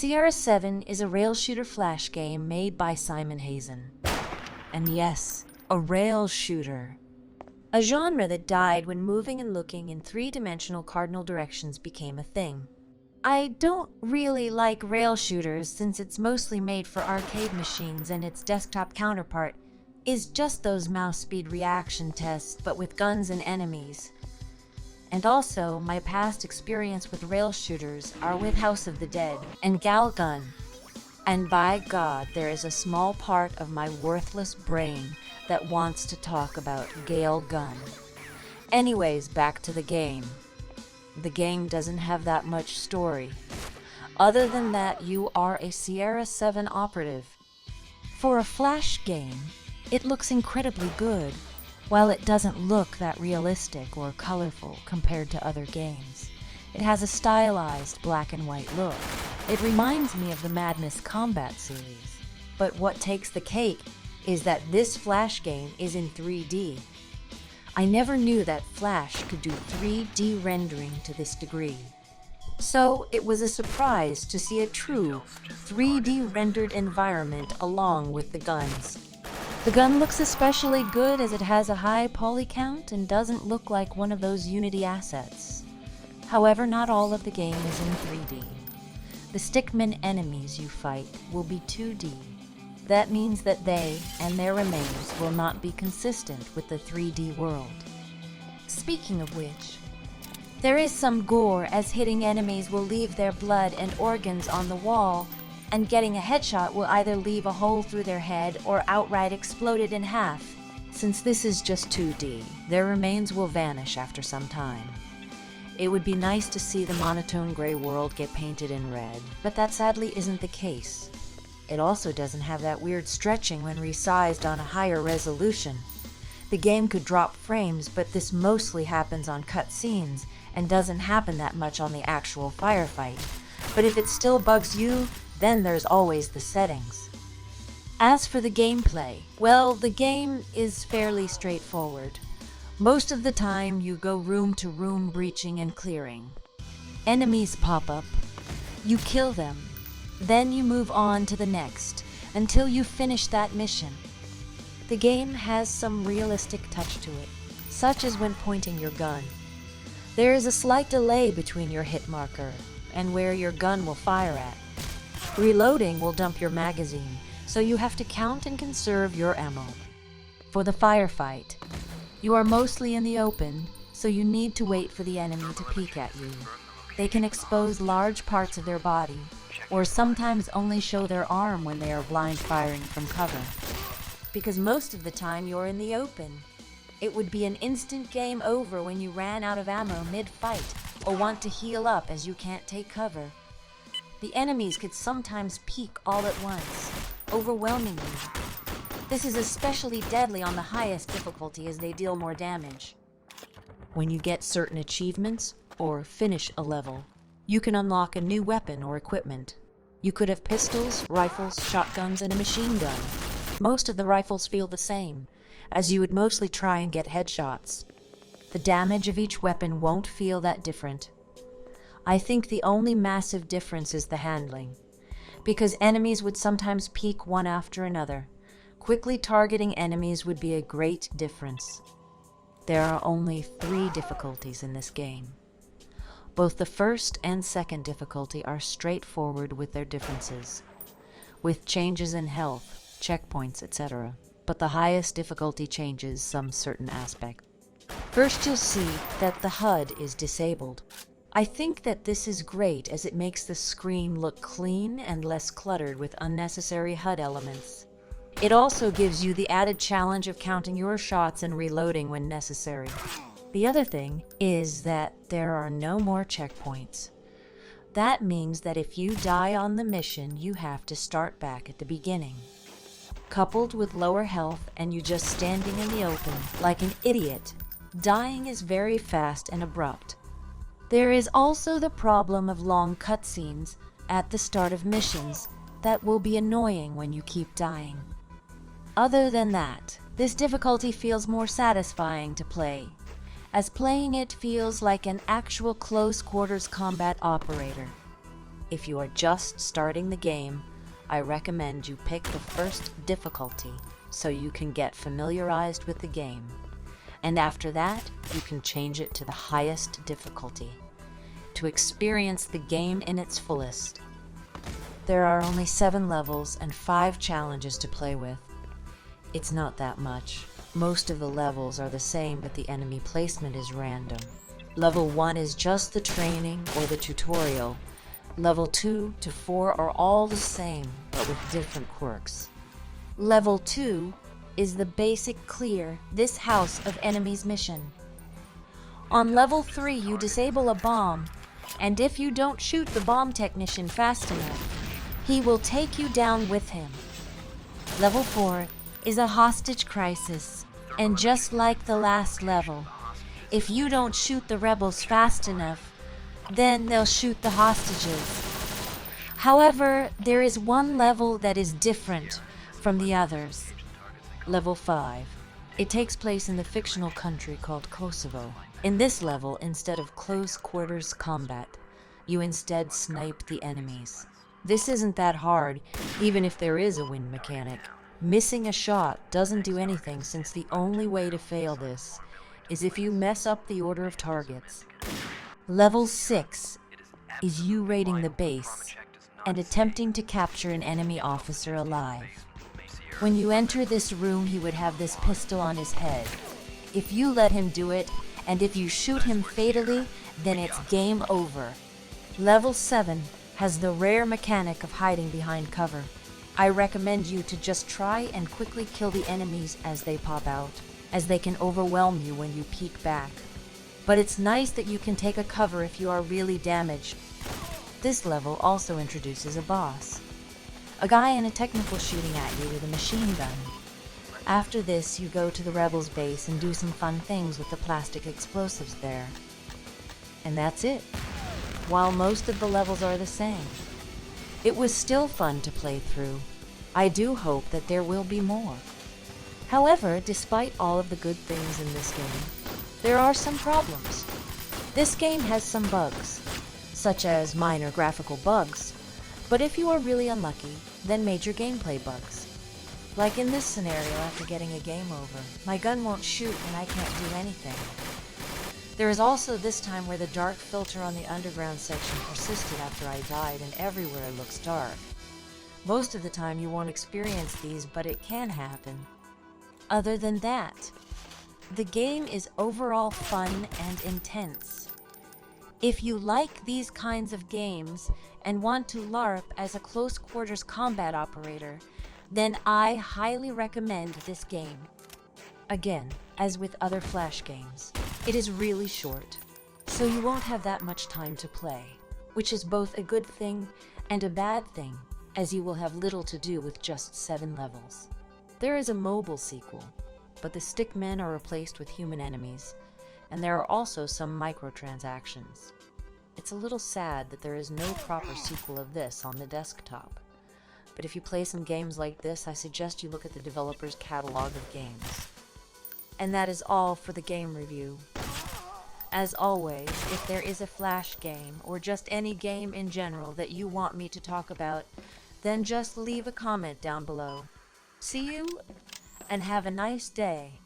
Sierra 7 is a rail shooter flash game made by Simon Hazen. And yes, a rail shooter. A genre that died when moving and looking in three-dimensional cardinal directions became a thing. I don't really like rail shooters since it's mostly made for arcade machines and its desktop counterpart is just those mouse speed reaction tests but with guns and enemies. And also, my past experience with rail shooters are with House of the Dead and Gal Gun. And by God, there is a small part of my worthless brain that wants to talk about Gal Gun. Anyways, back to the game. The game doesn't have that much story. Other than that, you are a Sierra 7 operative. For a flash game, it looks incredibly good, while it doesn't look that realistic or colorful compared to other games. It has a stylized black and white look. It reminds me of the Madness Combat series. But what takes the cake is that this flash game is in 3D. I never knew that Flash could do 3D rendering to this degree. So it was a surprise to see a true 3D rendered environment along with the guns. The gun looks especially good as it has a high poly count and doesn't look like one of those Unity assets. However, not all of the game is in 3D. The stickman enemies you fight will be 2D. That means that they and their remains will not be consistent with the 3D world. Speaking of which, there is some gore as hitting enemies will leave their blood and organs on the wall, and getting a headshot will either leave a hole through their head or outright explode it in half. Since this is just 2D, their remains will vanish after some time. It would be nice to see the monotone gray world get painted in red, but that sadly isn't the case. It also doesn't have that weird stretching when resized on a higher resolution. The game could drop frames, but this mostly happens on cutscenes and doesn't happen that much on the actual firefight. But if it still bugs you, then there's always the settings. As for the gameplay, well, the game is fairly straightforward. Most of the time, you go room to room breaching and clearing. Enemies pop up. You kill them. Then you move on to the next, until you finish that mission. The game has some realistic touch to it, such as when pointing your gun. There is a slight delay between your hit marker and where your gun will fire at. Reloading will dump your magazine, so you have to count and conserve your ammo. For the firefight, you are mostly in the open, so you need to wait for the enemy to peek at you. They can expose large parts of their body, or sometimes only show their arm when they are blind firing from cover. Because most of the time you're in the open. It would be an instant game over when you ran out of ammo mid-fight, or want to heal up as you can't take cover. The enemies could sometimes peek all at once, overwhelming you. This is especially deadly on the highest difficulty as they deal more damage. When you get certain achievements, or finish a level, you can unlock a new weapon or equipment. You could have pistols, rifles, shotguns, and a machine gun. Most of the rifles feel the same, as you would mostly try and get headshots. The damage of each weapon won't feel that different. I think the only massive difference is the handling, because enemies would sometimes peek one after another. Quickly targeting enemies would be a great difference. There are only 3 difficulties in this game. Both the first and second difficulty are straightforward with their differences, with changes in health, checkpoints, etc. But the highest difficulty changes some certain aspect. First, you'll see that the HUD is disabled. I think that this is great as it makes the screen look clean and less cluttered with unnecessary HUD elements. It also gives you the added challenge of counting your shots and reloading when necessary. The other thing is that there are no more checkpoints. That means that if you die on the mission, you have to start back at the beginning. Coupled with lower health and you just standing in the open like an idiot, dying is very fast and abrupt. There is also the problem of long cutscenes at the start of missions that will be annoying when you keep dying. Other than that, this difficulty feels more satisfying to play, as playing it feels like an actual close quarters combat operator. If you are just starting the game, I recommend you pick the first difficulty so you can get familiarized with the game. And after that, you can change it to the highest difficulty to experience the game in its fullest. There are only 7 levels and 5 challenges to play with. It's not that much. Most of the levels are the same, but the enemy placement is random. Level 1 is just the training or the tutorial. Level 2 to 4 are all the same, but with different quirks. Level 2 is the basic clear this house of enemies mission. On level 3, you disable a bomb, and if you don't shoot the bomb technician fast enough, he will take you down with him. Level 4 is a hostage crisis, and just like the last level, if you don't shoot the rebels fast enough, then they'll shoot the hostages. However, there is one level that is different from the others. Level 5. It takes place in the fictional country called Kosovo. In this level, instead of close quarters combat, you instead snipe the enemies. This isn't that hard, even if there is a win mechanic. Missing a shot doesn't do anything, since the only way to fail this is if you mess up the order of targets. Level 6 is you raiding the base and attempting to capture an enemy officer alive. When you enter this room, he would have this pistol on his head. If you let him do it, and if you shoot him fatally, then it's game over. Level 7 has the rare mechanic of hiding behind cover. I recommend you to just try and quickly kill the enemies as they pop out, as they can overwhelm you when you peek back. But it's nice that you can take a cover if you are really damaged. This level also introduces a boss, a guy in a technical shooting at you with a machine gun. After this, you go to the rebels' base and do some fun things with the plastic explosives there. And that's it. While most of the levels are the same, it was still fun to play through. I do hope that there will be more. However, despite all of the good things in this game, there are some problems. This game has some bugs, such as minor graphical bugs, but if you are really unlucky, then major gameplay bugs. Like in this scenario, after getting a game over, my gun won't shoot and I can't do anything. There is also this time where the dark filter on the underground section persisted after I died and everywhere looks dark. Most of the time you won't experience these, but it can happen. Other than that, the game is overall fun and intense. If you like these kinds of games and want to LARP as a close quarters combat operator, then I highly recommend this game. Again, as with other Flash games, it is really short, so you won't have that much time to play, which is both a good thing and a bad thing, as you will have little to do with just 7 levels. There is a mobile sequel, but the stickmen are replaced with human enemies, and there are also some microtransactions. It's a little sad that there is no proper sequel of this on the desktop, but if you play some games like this, I suggest you look at the developer's catalog of games. And that is all for the game review. As always, if there is a Flash game, or just any game in general that you want me to talk about, then just leave a comment down below. See you, and have a nice day.